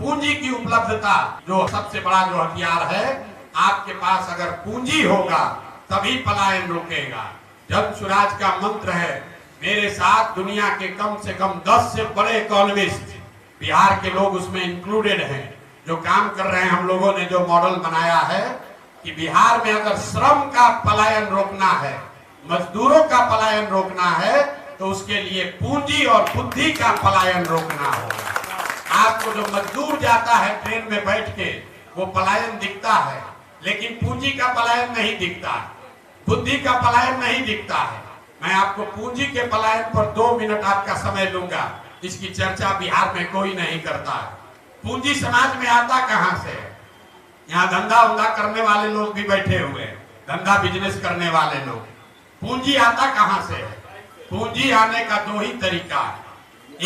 पूंजी की उपलब्धता जो सबसे बड़ा जो हथियार है, आपके पास अगर पूंजी होगा तभी पलायन रुकेगा। जन स्वराज का मंत्र है, मेरे साथ दुनिया के कम से कम 10 से बड़े इकोनॉमिस्ट, बिहार के लोग उसमें इंक्लूडेड हैं, जो काम कर रहे हैं। हम लोगों ने जो मॉडल बनाया है कि बिहार में अगर श्रम का पलायन रोकना है, मजदूरों का पलायन रोकना है, तो उसके लिए पूंजी और बुद्धि का पलायन रोकना होगा। आपको जो मजदूर जाता है ट्रेन में बैठ के, वो पलायन दिखता है, लेकिन पूंजी का पलायन नहीं दिखता है, बुद्धि का पलायन नहीं दिखता है। मैं आपको पूंजी के पलायन पर 2 मिनट आपका समय लूंगा। इसकी चर्चा बिहार में कोई नहीं करता है। पूंजी समाज में आता कहां से? यहाँ धंधा उंधा करने वाले लोग भी बैठे हुए हैं, धंधा बिजनेस करने वाले लोग। पूंजी आता कहां से है? पूंजी आने का 2 ही तरीका है।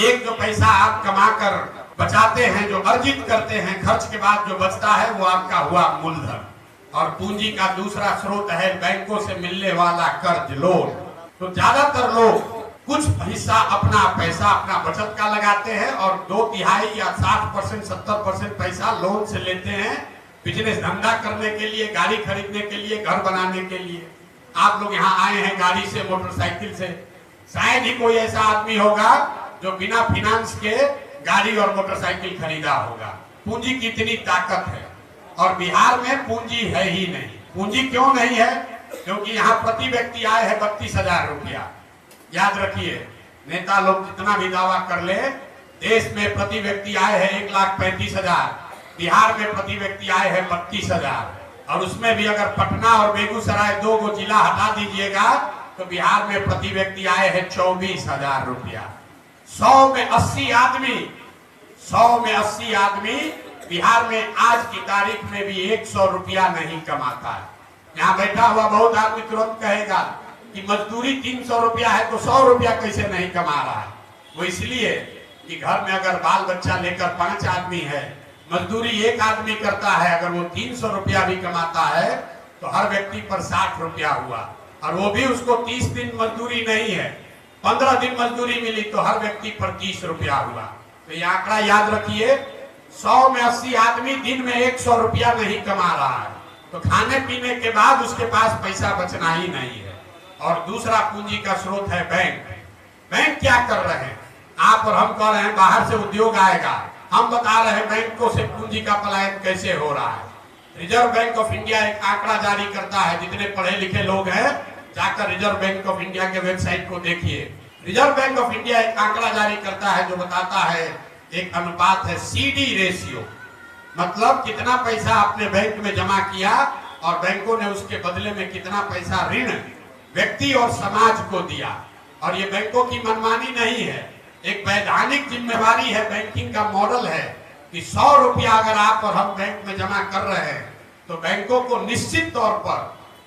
एक, जो पैसा आप कमाकर बचाते हैं, जो अर्जित करते हैं, खर्च के बाद जो बचता है वो आपका हुआ मूलधन। और पूंजी का दूसरा स्रोत है बैंकों से मिलने वाला कर्ज, लोन। तो ज्यादातर लोग कुछ हिस्सा अपना पैसा, अपना बचत का लगाते हैं और 2/3 या 60%, 70% पैसा लोन से लेते हैं, बिजनेस धंधा करने के लिए, गाड़ी खरीदने के लिए, घर बनाने के लिए। आप लोग यहाँ आए हैं गाड़ी से, मोटरसाइकिल से, शायद ही कोई ऐसा आदमी होगा जो बिना फाइनेंस के गाड़ी और मोटरसाइकिल खरीदा होगा। पूंजी की इतनी ताकत है, और बिहार में पूंजी है ही नहीं। पूंजी क्यों नहीं है? क्योंकि यहाँ प्रति व्यक्ति आय है 32,000 रुपया। याद रखिए, नेता लोग जितना भी दावा कर ले, देश में प्रति व्यक्ति आय है 1,35,000, बिहार में प्रति व्यक्ति आय है 32,000। और उसमें भी अगर पटना और बेगूसराय 2 गो जिला हटा दीजिएगा तो बिहार में प्रति व्यक्ति आय है 24,000 रुपया। 100 में 80 आदमी बिहार में आज की तारीख में भी 100 रुपया नहीं कमाता है। यहाँ बैठा हुआ बहुत आदमी तुरंत कहेगा कि मजदूरी 300 रुपया है तो 100 रुपया कैसे नहीं कमा रहा है? वो इसलिए कि घर में अगर बाल बच्चा लेकर 5 आदमी है, मजदूरी 1 आदमी करता है, अगर वो 300 रुपया भी कमाता है तो हर व्यक्ति पर 60 रुपया हुआ। और वो भी उसको 30 दिन मजदूरी नहीं है, 15 दिन मजदूरी मिली तो हर व्यक्ति पर 30 रुपया हुआ। तो ये आंकड़ा याद रखिए, 100 में 80 आदमी दिन में 100 रुपया नहीं कमा रहा है, तो खाने पीने के बाद उसके पास पैसा बचना ही नहीं है। और दूसरा पूंजी का स्रोत है बैंक। बैंक क्या कर रहे हैं? आप और हम कह रहे हैं बाहर से उद्योग आएगा, हम बता रहे हैं बैंकों से पूंजी का पलायन कैसे हो रहा है। रिजर्व बैंक ऑफ इंडिया एक आंकड़ा जारी करता है, जितने पढ़े लिखे लोग हैं जाकर रिजर्व बैंक ऑफ इंडिया के वेबसाइट को देखिए। रिजर्व बैंक ऑफ इंडिया एक आंकड़ा जारी करता है जो बताता है, एक अनुपात है CD रेशियो, मतलब कितना पैसा आपने बैंक में जमा किया और बैंकों ने उसके बदले में कितना पैसा ऋण व्यक्ति और समाज को दिया। और ये बैंकों की मनमानी नहीं है, एक वैधानिक जिम्मेवारी है, बैंकिंग का मॉडल है कि 100 रुपया अगर आप और हम बैंक में जमा कर रहे हैं तो बैंकों को निश्चित तौर पर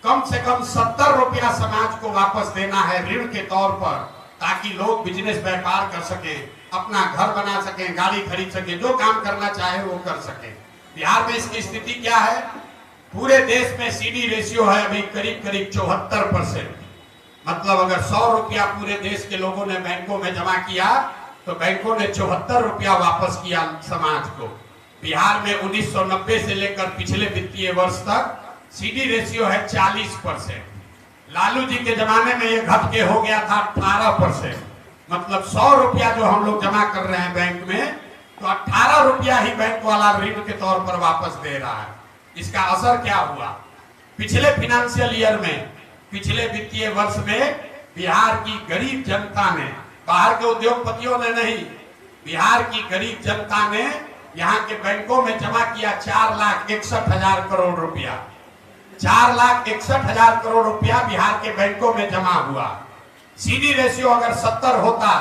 कम से कम 70 रुपया समाज को वापस देना है ऋण के तौर पर, ताकि लोग बिजनेस व्यापार कर सके, अपना घर बना सके, गाड़ी खरीद सके, जो काम करना चाहे वो कर सके। बिहार में इसकी स्थिति क्या है? पूरे देश में CD रेशियो है अभी करीब 74%। मतलब अगर 100 रुपया पूरे देश के लोगों ने बैंकों में जमा किया तो बैंकों ने 74 रुपया वापस किया समाज को। बिहार में 1990 से लेकर पिछले वित्तीय वर्ष तक CD रेशियो है 40%। लालू जी के जमाने में ये घट के हो गया था 18%। मतलब 100 रुपया जो हम लोग जमा कर रहे हैं बैंक में, तो 18 रुपया ही बैंक वाला ऋण के तौर पर वापस दे रहा है। इसका असर क्या हुआ? पिछले फाइनेंशियल ईयर में, पिछले वित्तीय वर्ष में बिहार की गरीब जनता ने, बाहर के उद्योगपतियों ने नहीं, बिहार की गरीब जनता ने यहाँ के बैंकों में जमा किया 4,61,000 करोड़ रुपया। 4,61,000 करोड़ रुपया बिहार के बैंकों में जमा हुआ। CD रेशियो अगर 70 होता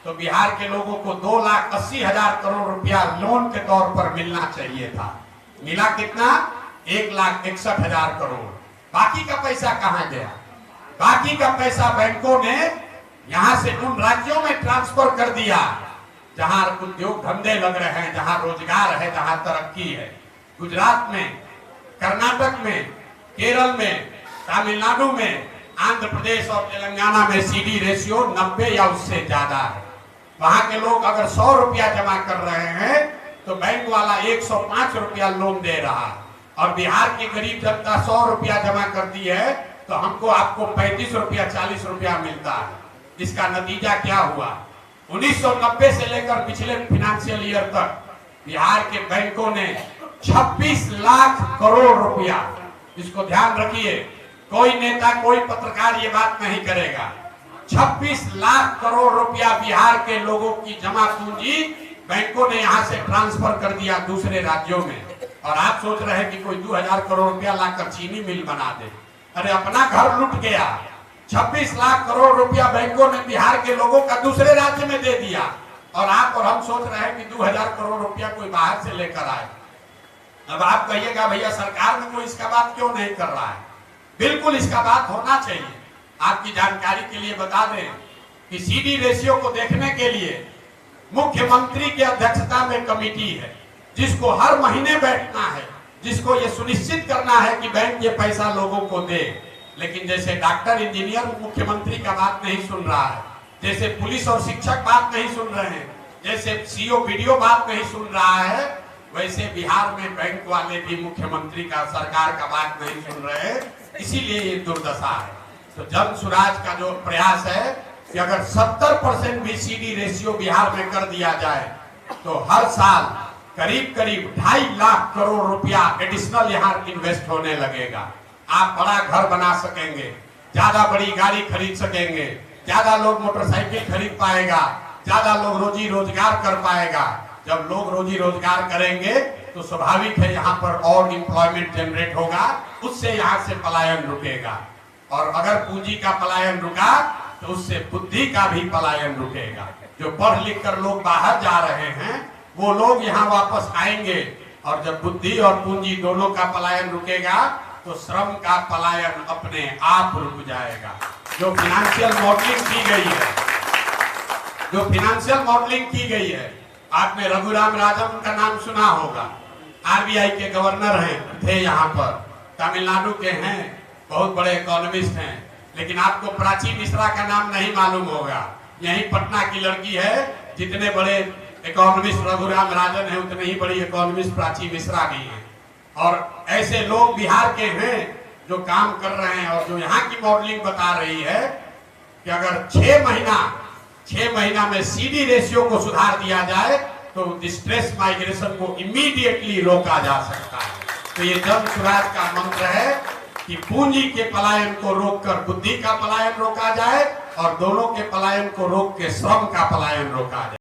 तो बिहार के लोगों को 2,80,000 करोड़ रुपया लोन के तौर पर मिलना चाहिए था। मिला कितना? 1,61,000 करोड़। बाकी का पैसा कहां गया? बाकी का पैसा बैंकों ने यहां से उन राज्यों में ट्रांसफर कर दिया जहां उद्योग धंधे लग रहे हैं, जहां रोजगार है, जहां तरक्की है। गुजरात में, कर्नाटक में, केरल में, तमिलनाडु में, आंध्र प्रदेश और तेलंगाना में CD रेशियो 90 या उससे ज्यादा है। वहां के लोग अगर 100 रुपया जमा कर रहे हैं तो बैंक वाला 105 रुपया लोन दे रहा है, और बिहार की गरीब जनता 100 रुपया जमा करती है तो हमको आपको 35 रुपया 40 रुपया मिलता है। इसका नतीजा क्या हुआ? 1990 से लेकर पिछले फाइनेंशियल ईयर तक बिहार के बैंकों ने 26 लाख करोड़ रुपया, इसको ध्यान रखिए, कोई नेता कोई पत्रकार ये बात नहीं करेगा, 26 लाख करोड़ रुपया बिहार के लोगों की जमा पूंजी बैंकों ने यहां से ट्रांसफर कर दिया दूसरे राज्यों में। और आप सोच रहे हैं कि कोई 2000 करोड़ रुपया लाकर चीनी मिल बना दे। अरे अपना घर लुट गया। 26 लाख करोड़ रुपया बैंकों ने बिहार के लोगों का दूसरे राज्य में दे दिया, और आप और हम सोच रहे हैं कि 2000 करोड़ रुपया कोई बाहर से लेकर आए। अब आप कहिएगा भैया सरकार में कोई इसका बात क्यों नहीं कर रहा है? बिल्कुल इसका बात होना चाहिए। आपकी जानकारी के लिए बता दें कि सीडी रेशियो को देखने के लिए मुख्यमंत्री की अध्यक्षता में कमेटी है, जिसको हर महीने बैठना है, जिसको ये सुनिश्चित करना है कि बैंक ये पैसा लोगों को दे। लेकिन जैसे डॉक्टर इंजीनियर मुख्यमंत्री का बात नहीं सुन रहा है, जैसे पुलिस और शिक्षक बात नहीं सुन रहे हैं, जैसे सीओ बीडीओ बात नहीं सुन रहा है, वैसे बिहार में बैंक वाले भी मुख्यमंत्री का, सरकार का बात नहीं सुन रहे हैं। इसीलिए ये दुर्दशा है। तो जन सुराज का जो प्रयास है कि अगर 70% भी सीडी रेशियो बिहार में कर दिया जाए तो हर साल करीब करीब 2.5 लाख करोड़ रुपया एडिशनल यहाँ इन्वेस्ट होने लगेगा। आप बड़ा घर बना सकेंगे, ज्यादा बड़ी गाड़ी खरीद सकेंगे, ज्यादा लोग मोटरसाइकिल खरीद पाएगा, ज्यादा लोग रोजी रोजगार कर पाएगा। जब लोग रोजी रोजगार करेंगे तो स्वाभाविक है यहाँ पर और एम्प्लॉयमेंट जनरेट होगा, उससे यहाँ से पलायन रुकेगा। और अगर पूंजी का पलायन रुका तो उससे बुद्धि का भी पलायन रुकेगा। जो पढ़ लिख कर लोग बाहर जा रहे हैं वो लोग यहाँ वापस आएंगे, और जब बुद्धि और पूंजी दोनों का पलायन रुकेगा तो श्रम का पलायन अपने आप रुक जाएगा। जो फाइनेंशियल मॉडलिंग की गई है, आपने रघुराम राजन का नाम सुना होगा, आरबीआई के गवर्नर हैं, थे यहाँ पर, तमिलनाडु के हैं, बहुत बड़े इकोनॉमिस्ट हैं। लेकिन आपको प्राची मिश्रा का नाम नहीं मालूम होगा। यही पटना की लड़की है। जितने बड़े इकोनॉमिस्ट रघुराम राजन है उतने ही बड़ी इकोनॉमिस्ट प्राची मिश्रा भी हैं। और ऐसे लोग बिहार के हैं जो काम कर रहे हैं, और जो यहाँ की मॉडलिंग बता रही है कि अगर 6 महीना में सीडी रेशियो को सुधार दिया जाए तो डिस्ट्रेस माइग्रेशन को इमीडिएटली रोका जा सकता है। तो ये जन सुराज का मंत्र है कि पूंजी के पलायन को रोककर बुद्धि का पलायन रोका जाए, और दोनों के पलायन को रोक के श्रम का पलायन रोका जाए।